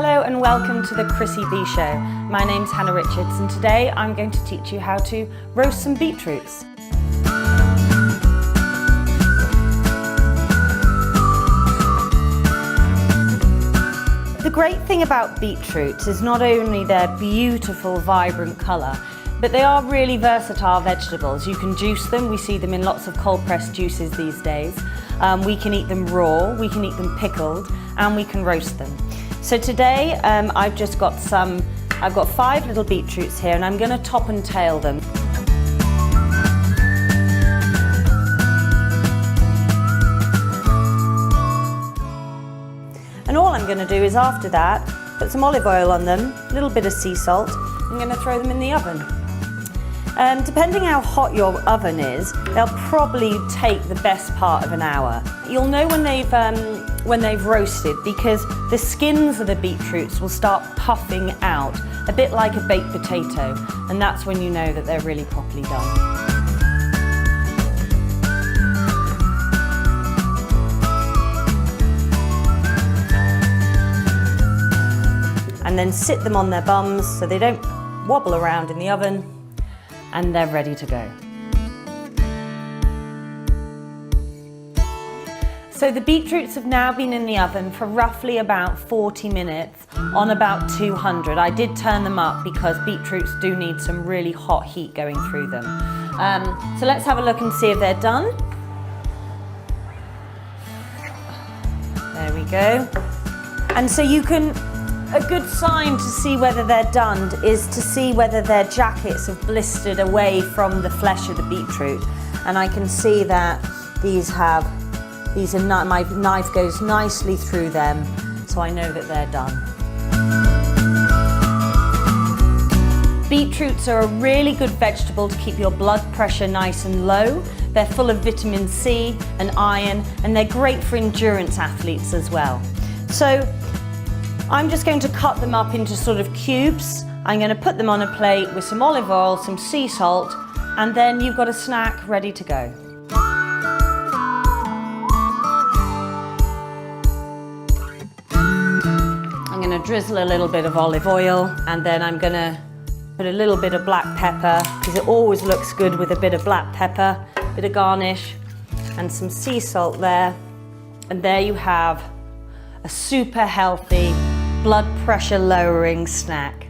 Hello and welcome to the Chrissy Bee Show. My name's Hannah Richards and today I'm going to teach you how to roast some beetroots. The great thing about beetroots is not only their beautiful, vibrant colour, but they are really versatile vegetables. You can juice them, we see them in lots of cold pressed juices these days. We can eat them raw, we can eat them pickled, and we can roast them. So today I've got 5 little beetroots here and I'm going to top and tail them. And all I'm going to do is after that, put some olive oil on them, a little bit of sea salt. I'm going to throw them in the oven. Depending how hot your oven is, they'll probably take the best part of an hour. You'll know when they've roasted because the skins of the beetroots will start puffing out, a bit like a baked potato, and that's when you know that they're really properly done. And then sit them on their bums so they don't wobble around in the oven, and they're ready to go. So the beetroots have now been in the oven for roughly about 40 minutes on about 200. I did turn them up because beetroots do need some really hot heat going through them. So let's have a look and see if they're done. There we go. And so a good sign to see whether they're done is to see whether their jackets have blistered away from the flesh of the beetroot. And I can see that my knife goes nicely through them, so I know that they're done. Beetroots are a really good vegetable to keep your blood pressure nice and low. They're full of vitamin C and iron, and they're great for endurance athletes as well. So I'm just going to cut them up into sort of cubes. I'm going to put them on a plate with some olive oil, some sea salt, and then you've got a snack ready to go. I'm going to drizzle a little bit of olive oil, and then I'm going to put a little bit of black pepper, because it always looks good with a bit of black pepper, a bit of garnish, and some sea salt there. And there you have a super healthy, blood pressure lowering snack.